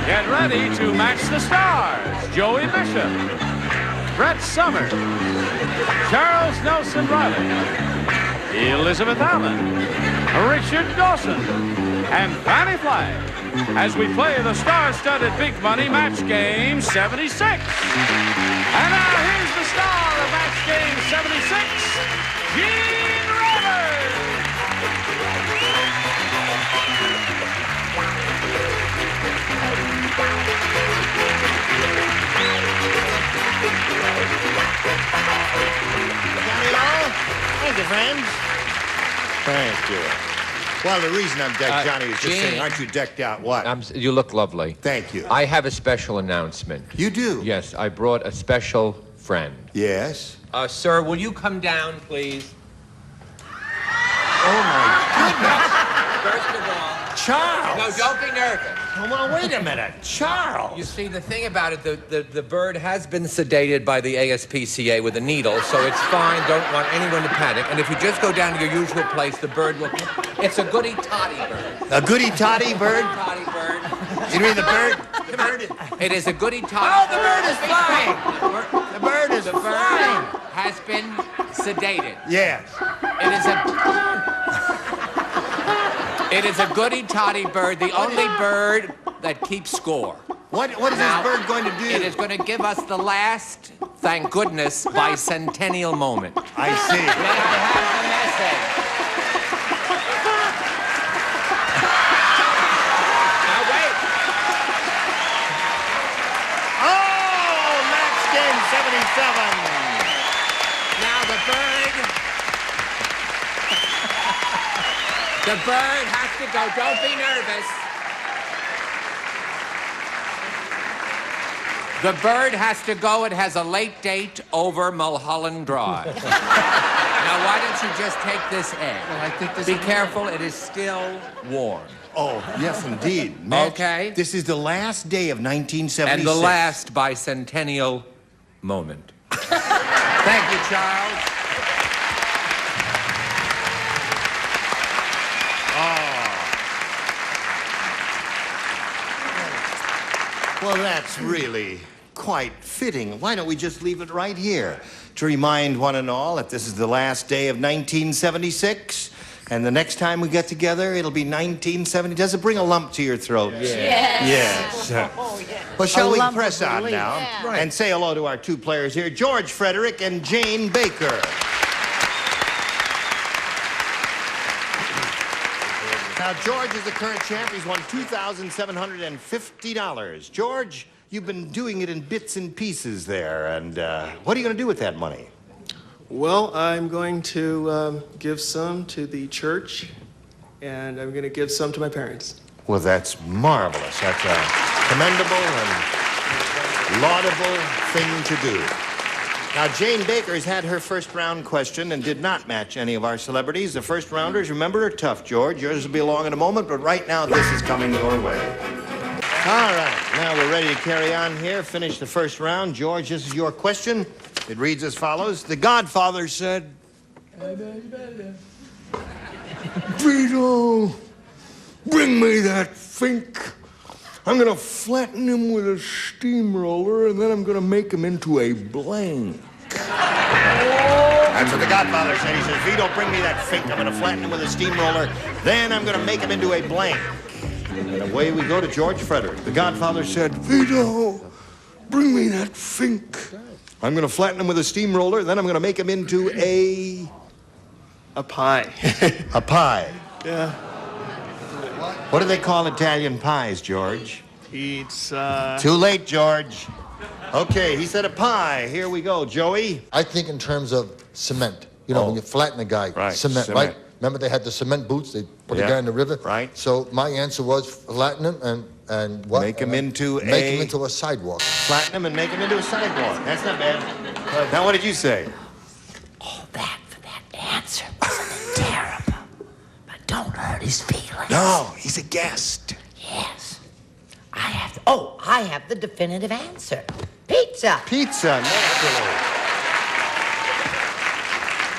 Get ready to match the stars. Joey Bishop, Brett Summers, Charles Nelson Reilly, Elizabeth Allen, Richard Dawson, and Fannie Flagg as we play the star-studded big money match game 76. And now here's the star of match game 76, Gene Rivers. Thank you, friends. Thank you. Well, the reason I'm decked, Johnny, is just Gene. saying, aren't you decked out? What? You look lovely. Thank you. I have a special announcement. You do? Yes, I brought a special friend. Yes? Sir, will you come down, please? Oh, my First of all... Charles! No, don't be nervous. Oh, well, wait a minute. Charles! You see, the thing about it, the bird has been sedated by the ASPCA with a needle, so it's fine. Don't want anyone to panic. And if you just go down to your usual place, the bird will... It's a Goodie-Toddy bird. A Goodie-Toddy bird? Goodie-Toddy bird. You mean the bird? The bird? It is a Goodie-Toddy Oh, the bird is flying! The bird is flying! Has been sedated. Yes. It is a Goodie-Toddy bird, the only bird that keeps score. What is this bird going to do? It is going to give us the last, thank goodness, bicentennial moment. I see. May I have the message? Now wait. Oh, match game 77. Now the bird has to go. Don't be nervous. The bird has to go. It has a late date over Mulholland Drive. Now, why don't you just take this egg? Well, I think this Be is... careful. It is still warm. Oh, yes, indeed. Match. Okay. This is the last day of 1976. And the last bicentennial moment. Thank you, Charles. Well, that's really quite fitting. Why don't we just leave it right here to remind one and all that this is the last day of 1976, and the next time we get together, it'll be 1970. Does it bring a lump to your throat? Yes. Yes. Oh, yeah. Well, shall we lump press of on relief. now Yeah. and say hello to our two players here, George Frederick and Jane Baker. Now, George is the current champ. He's won $2,750. George, you've been doing it in bits and pieces there, and what are you going to do with that money? Well, I'm going to give some to the church, and I'm going to give some to my parents. Well, that's marvelous. That's a commendable and laudable thing to do. Now, Jane Baker has had her first round question and did not match any of our celebrities. The first rounders, remember, are tough, George. Yours will be along in a moment, but right now, this is coming your way. All right, now we're ready to carry on here. Finish the first round. George, this is your question. It reads as follows. The Godfather said... Vito, bring me that fink. I'm gonna flatten him with a steamroller, and then I'm gonna make him into a blank. That's what the Godfather said. He says, Vito, bring me that fink. I'm gonna flatten him with a steamroller. Then I'm gonna make him into a blank. And away we go to George Frederick. The Godfather said, Vito, bring me that fink. I'm gonna flatten him with a steamroller. Then I'm gonna make him into a pie. a pie. Yeah. What do they call Italian pies, George? Pizza. Too late, George. Okay, he said a pie. Here we go. Joey? I think in terms of cement. You know, when you flatten a guy, Right, cement, cement. right? Remember they had the cement boots? They put Yeah, the guy in the river? right. So my answer was flatten him and what? Make him into Make him into a sidewalk. Flatten him and make him into a sidewalk. That's not bad. Now, what did you say? Oh, that answer was terrible. But don't hurt his feelings. No, he's a guest. Yes. I have the definitive answer. Pizza. Pizza, naturally.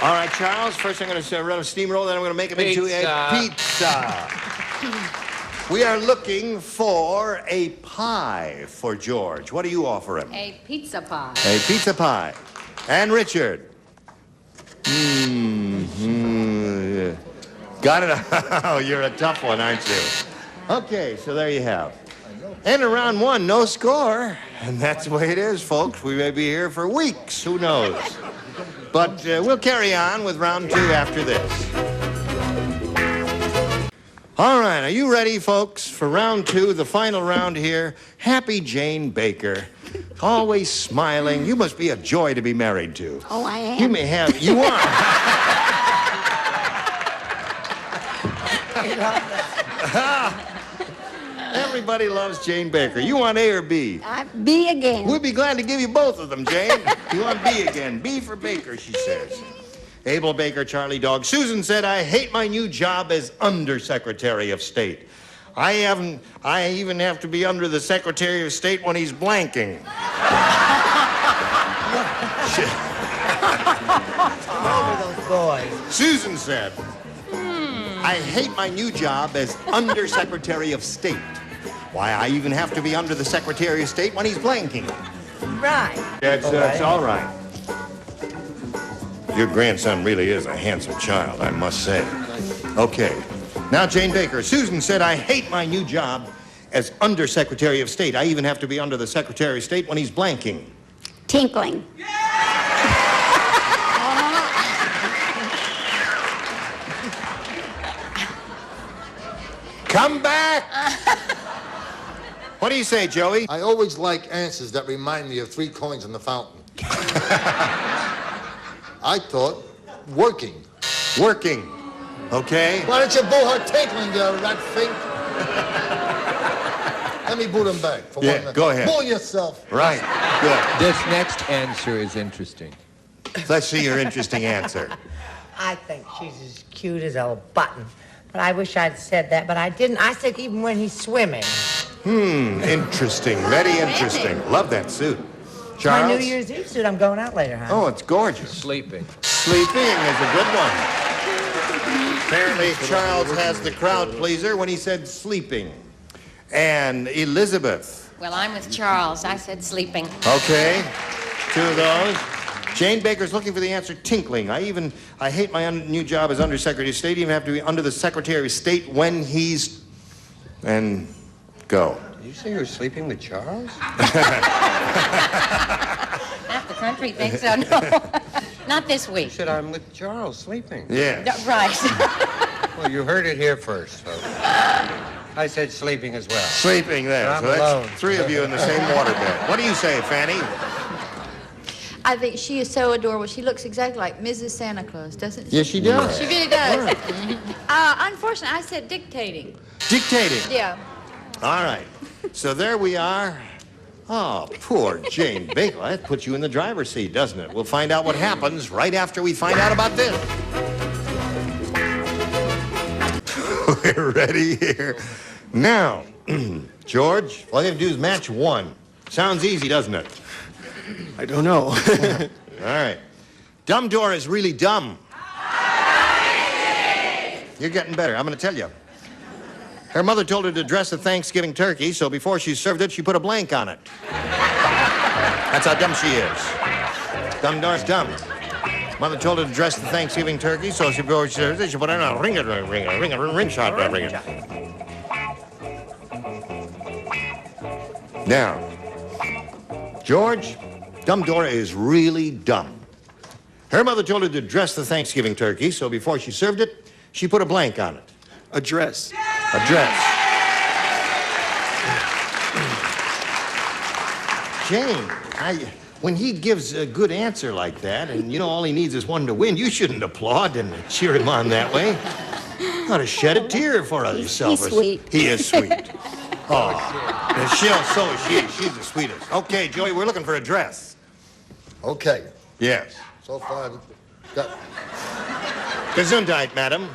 All right, Charles, first I'm going to run a steamroller, then I'm going to make him into a pizza. We are looking for a pie for George. What do you offer him? A pizza pie. A pizza pie. And Richard? Got it? Oh, you're a tough one, aren't you? Okay, so there you have. And round one, no score. And that's the way it is, folks. We may be here for weeks. Who knows? But we'll carry on with round two after this. All right, are you ready, folks, for round two, the final round here? Happy Jane Baker. Always smiling. You must be a joy to be married to. Oh, I am. You may have... You are. Everybody loves Jane Baker. You want A or B? B again. We'll be glad to give you both of them, Jane. You want B again. B for Baker, she says. Abel Baker, Charlie Dog. Susan said, I hate my new job as Undersecretary of State. I even have to be under the Secretary of State when he's blanking. Those boys. Susan said, I hate my new job as Undersecretary of State. Why, I even have to be under the Secretary of State when he's blanking. Right. That's all right. Your grandson really is a handsome child, I must say. Okay. Now, Jane Baker. Susan said, I hate my new job as Undersecretary of State. I even have to be under the Secretary of State when he's blanking. Tinkling. Come back! What do you say, Joey? I always like answers that remind me of 3 coins in the fountain. I thought working. Working. Okay. Why don't you boo her tinkling, you rat fink? Let me boot him back for 1 minute. Go ahead. Boo yourself. Right. Good. This next answer is interesting. Let's see your interesting answer. I think she's as cute as a button. But I wish I'd said that, but I didn't. I said even when he's swimming. Interesting. Very interesting. Love that suit. Charles? My New Year's Eve suit. I'm going out later, huh? Oh, it's gorgeous. Sleeping. Sleeping is a good one. Apparently, Charles has the crowd pleaser when he said sleeping. And Elizabeth. Well, I'm with Charles. I said sleeping. Okay. 2 of those. Jane Baker's looking for the answer, tinkling. I hate my new job as Undersecretary of State. Even have to be under the Secretary of State when he's... And go. Did you say you were sleeping with Charles? Half the country thinks so. No, not this You week. said I'm with Charles sleeping. Yeah. Right. Well, you heard it here first, folks. I said sleeping as well. Sleeping there. I'm So that's alone. 3 of you in the same waterbed. What do you say, Fannie? I think she is so adorable. She looks exactly like Mrs. Santa Claus, doesn't she? Yes, she does. She really does. Unfortunately, I said dictating. Dictating. Yeah. All right. So there we are. Oh, poor Jane Baker. That puts you in the driver's seat, doesn't it? We'll find out what happens right after we find out about this. We're ready here. Now, George, all you have to do is match 1. Sounds easy, doesn't it? I don't know. All right. Dumb Dora is really dumb. You're getting better. I'm going to tell you. Her mother told her to dress the Thanksgiving turkey, so before she served it, she put a blank on it. That's how dumb she is. Dumb Dora's dumb. Mother told her to dress the Thanksgiving turkey, so before she served it, she put on a ring shot. Now, George, Dumb Dora is really dumb. Her mother told her to dress the Thanksgiving turkey, so before she served it, she put a blank on it. A dress. A dress. Jane, when he gives a good answer like that, and you know all he needs is 1 to win, you shouldn't applaud and cheer him on that way. You ought to shed a tear for yourself. He's sweet. He is sweet. Oh, so is she. She's the sweetest. Okay, Joey, we're looking for a dress. Okay. Yes. So far, got... Gesundheit, madam.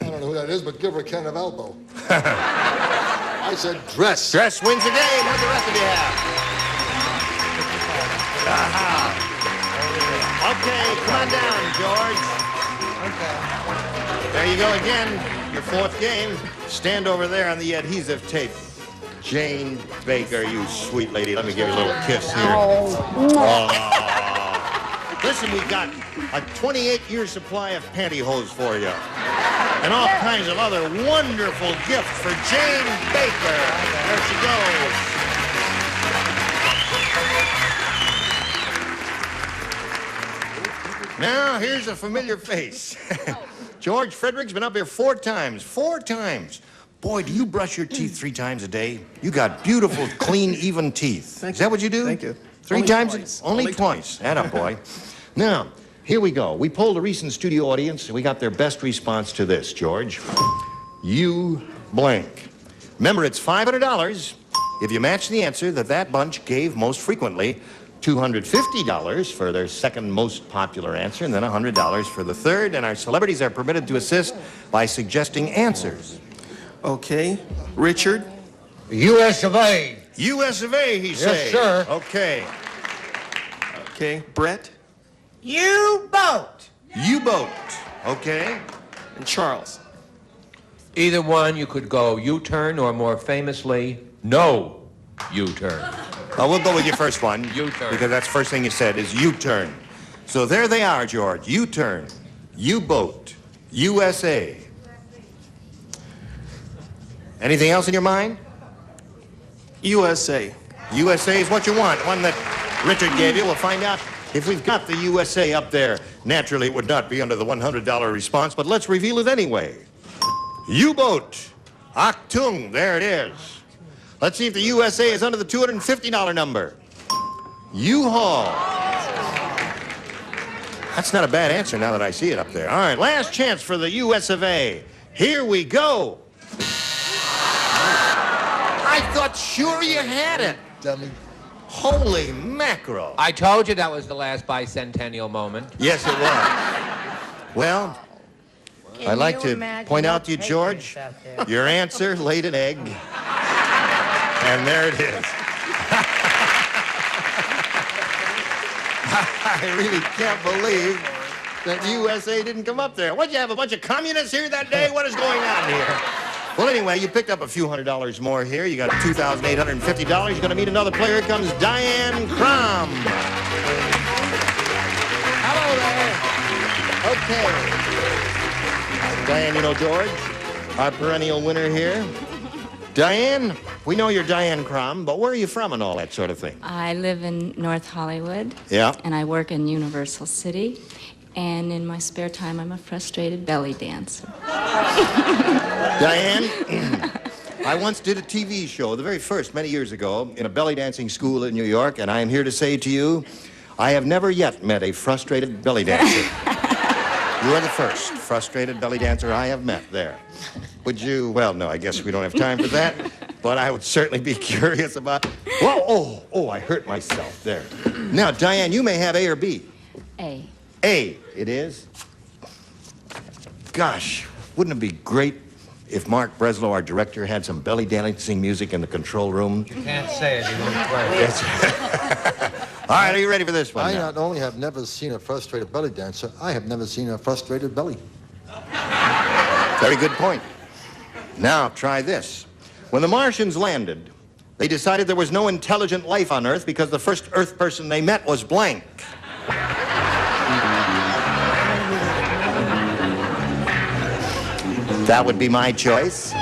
I don't know who that is, but give her a can of elbow. I said dress. Dress wins the game. What the rest of you have? Okay, come on down, George. Okay. There you go again. your fourth game. Stand over there on the adhesive tape. Jane Baker, you sweet lady. Let me give you a little kiss here. Oh. Listen, we got a 28-year supply of pantyhose for you. And all kinds of other wonderful gifts for Jane Baker. There she goes. Now, here's a familiar face. George Frederick's been up here 4 times. 4 times. Boy, do you brush your teeth 3 times a day? You got beautiful, clean, even teeth. Is that what you do? Thank you. 3 Only times? twice. Only twice. Atta boy. Now, here we go. We polled a recent studio audience, and we got their best response to this, George. You blank. Remember, it's $500 if you match the answer that bunch gave most frequently. $250 for their second most popular answer, and then $100 for the third. And our celebrities are permitted to assist by suggesting answers. Okay. Richard? U.S. of A. U.S. of A, he says. Yes, sir. Okay. Okay. Brett? U-boat. U-boat. Okay. And Charles? Either one, you could go U-turn, or more famously, no U-turn. We'll go with your first one. U-turn. Because that's the first thing you said is U-turn. So there they are, George. U-turn, U-boat, USA. Anything else in your mind? USA. USA is what you want. One that Richard gave you. We'll find out if we've got the USA up there. Naturally, it would not be under the $100 response, but let's reveal it anyway. U-boat. Achtung. There it is. Let's see if the USA is under the $250 number. U-Haul. That's not a bad answer now that I see it up there. All right, last chance for the US of A. Here we go. I thought sure you had it. Dummy. Holy mackerel. I told you that was the last bicentennial moment. Yes, it was. Well, I'd like to point out to you, George, your answer laid an egg. And there it is. I really can't believe that USA didn't come up there. What'd you have, a bunch of communists here that day? What is going on here? Well, anyway, you picked up a few $100 more here. You got $2,850. You're going to meet another player. Here comes Diane Crum. Hello there. Okay. Diane, you know George, our perennial winner here. Diane, we know you're Diane Crum, but where are you from and all that sort of thing? I live in North Hollywood. Yeah. And I work in Universal City. And in my spare time, I'm a frustrated belly dancer. Diane, I once did a TV show, the very first, many years ago, in a belly dancing school in New York, and I am here to say to you, I have never yet met a frustrated belly dancer. You are the first frustrated belly dancer I have met there. Would you, well, no, I guess we don't have time for that, but I would certainly be curious about, whoa, oh, I hurt myself there. Now, Diane, you may have A or B. A. A, it is. Gosh, wouldn't it be great if Mark Breslow, our director, had some belly dancing music in the control room? You can't say it, you won't play. All right, are you ready for this one? I now? not only have never seen a frustrated belly dancer, I have never seen a frustrated belly. Very good point. Now, try this. When the Martians landed, they decided there was no intelligent life on Earth because the first Earth person they met was blank. That would be my choice.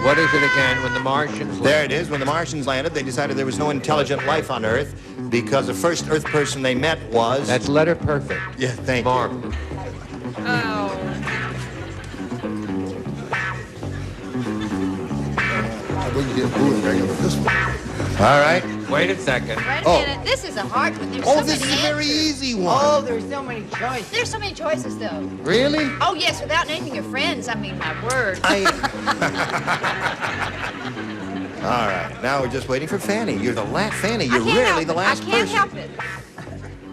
What is it again, when the Martians landed? There it is. When the Martians landed, they decided there was no intelligent life on Earth because the first Earth person they met was... That's letter perfect. Yeah, thank Mark. you. Oh. I wouldn't get booed right over this one. All right. Wait a second. Wait a Oh. minute. This is a hard one. There's Oh, so this many is a very answers. easy one. Oh, there's so many choices. There's so many choices, though. Really? Oh, yes, without naming your friends. I mean, my word. All right. Now we're just waiting for Fannie. You're the last. Fannie, I you're can't rarely help the it. last I can't person. help it.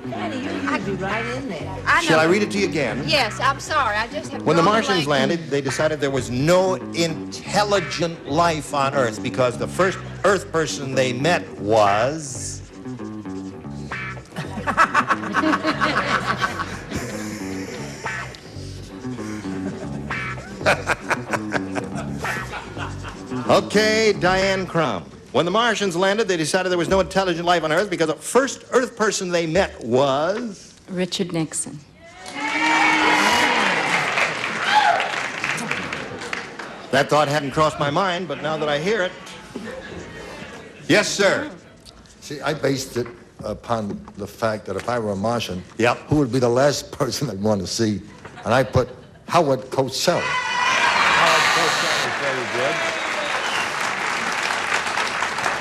Fannie, you'd be right in there. I know. Shall I read it to you again? Yes, I'm sorry. I just have When the drawn a Martians blank. landed, they decided there was no intelligent life on Earth because the first Earth person they met was... Okay, Diane Crumb. When the Martians landed, they decided there was no intelligent life on Earth because the first Earth person they met was... Richard Nixon. That thought hadn't crossed my mind, but now that I hear it... Yes, sir. See, I based it upon the fact that if I were a Martian, Yep. who would be the last person I'd want to see? And I put Howard Cosell. Howard Cosell is very good.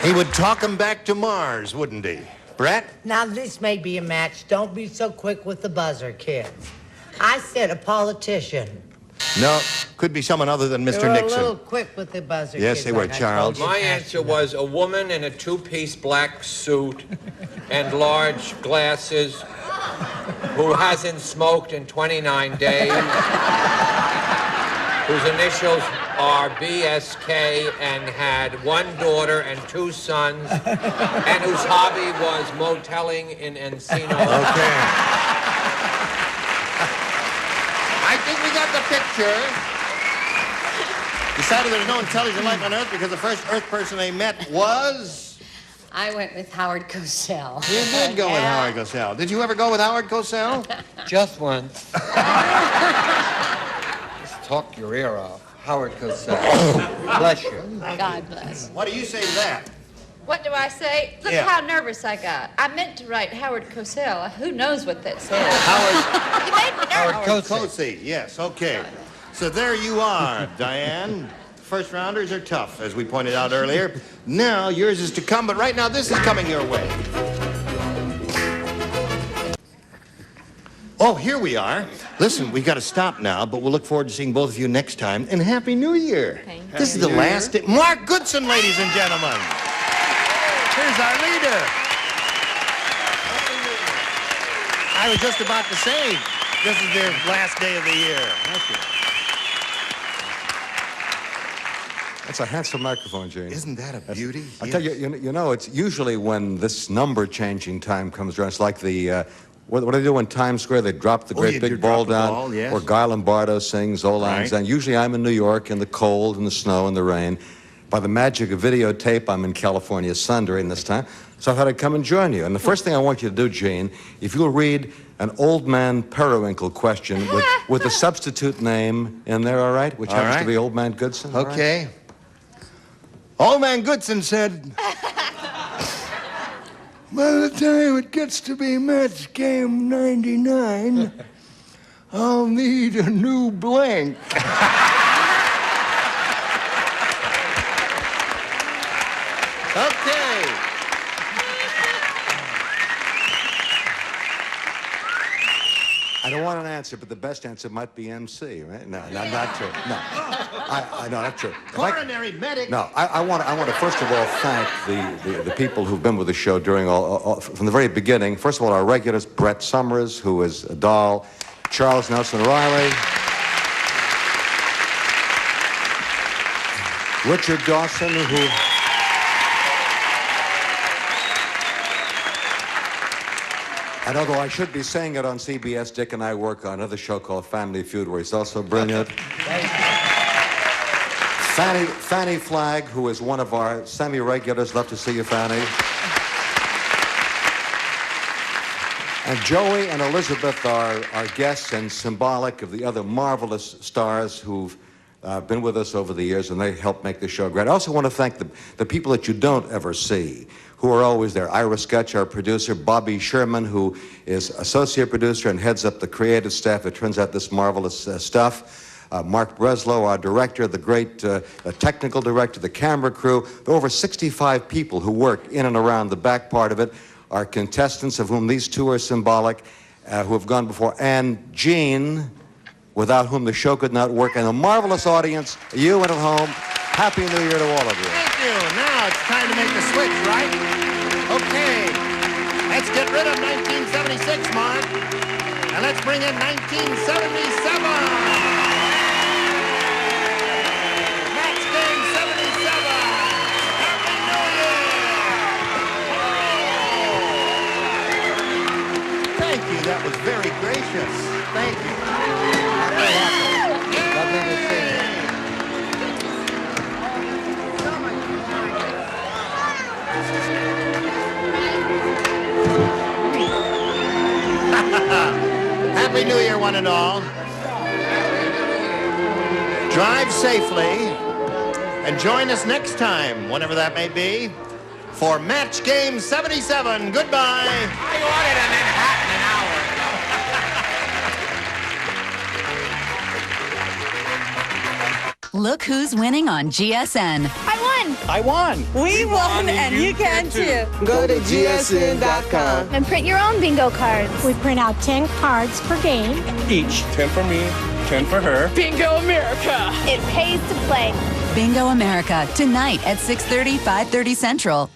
He would talk him back to Mars, wouldn't he? Brett? Now, this may be a match. Don't be so quick with the buzzer, kids. I said a politician. No, could be someone other than Mr. They were Nixon. a little quick with the buzzer, Yes, kids, they were, like I Charles. told you My past answer tonight. was a woman in a two-piece black suit and large glasses who hasn't smoked in 29 days, whose initials are BSK and had one daughter and two sons, and whose hobby was motelling in Encino. Okay. I think we got the picture. Decided there was no intelligent life on Earth because the first Earth person they met was... I went with Howard Cosell. You did go with Howard Cosell. Did you ever go with Howard Cosell? Just once. Just talk your ear off. Howard Cosell. Bless you. God bless. What do you say to that? What do I say? Look Yeah. how nervous I got. I meant to write Howard Cosell. Who knows what that says? Howard You made me nervous. Howard Cosell. Cosey, yes, okay. So there you are, Diane. First rounders are tough, as we pointed out earlier. Now, yours is to come, but right now, this is coming your way. Oh, here we are. Listen, we've got to stop now, but we'll look forward to seeing both of you next time. And Happy New Year. Thank you. This is the last day. Mark Goodson, ladies and gentlemen. Here's our leader. I was just about to say, this is their last day of the year. Thank you. That's a handsome microphone, Gene. Isn't that a beauty? I tell you, you know, it's usually when this number-changing time comes around, it's like the, what do they do in Times Square? They drop the great big ball down, ball, yes. or Guy Lombardo sings Old Lang Right. Syne. Usually I'm in New York in the cold and the snow and the rain. By the magic of videotape, I'm in California's sun during this time. So I thought I'd come and join you. And the first thing I want you to do, Gene, if you'll read an Old Man Periwinkle question with the substitute name in there, all right? Which happens to be Old Man Goodson. all right? Okay. Old Man Goodson said, By the time it gets to be match game 99, I'll need a new blank. okay. I don't want an answer, but the best answer might be MC, right? No, not true. No, I no, not true. Coronary medic. No, I want to first of all thank the people who've been with the show during from the very beginning. First of all, our regulars, Brett Summers, who is a doll, Charles Nelson Reilly, Richard Dawson, who. And although I should be saying it on CBS, Dick and I work on another show called Family Feud, where he's also brilliant. Fannie Flagg, who is one of our semi-regulars. Love to see you, Fannie. And Joey and Elizabeth are guests and symbolic of the other marvelous stars who've been with us over the years, and they help make the show great. I also want to thank the people that you don't ever see, who are always there. Ira Sketch, our producer, Bobby Sherman, who is associate producer and heads up the creative staff that turns out this marvelous stuff. Mark Breslow, our director, the great technical director, the camera crew. There are over 65 people who work in and around the back part of it. Our contestants, of whom these two are symbolic, who have gone before, and Gene, without whom the show could not work, and a marvelous audience, you and at home. Happy New Year to all of you. Thank you. Now it's time to make the switch, right? Okay. Let's get rid of 1976, Mark. And let's bring in 1977. Match game 77. Happy New Year. Thank you. That was very gracious. Thank you. Lovely to see you. Happy New Year, one and all. Drive safely, and join us next time, whenever that may be, for Match Game 77. Goodbye. I ordered a Manhattan an hour ago. Look who's winning on GSN. I won. We won, and you can too. Go to gsn.com and print your own bingo cards. We print out 10 cards per game. Each 10 for me, 10 for her. Bingo America. It pays to play. Bingo America, tonight at 6:30, 5:30 Central.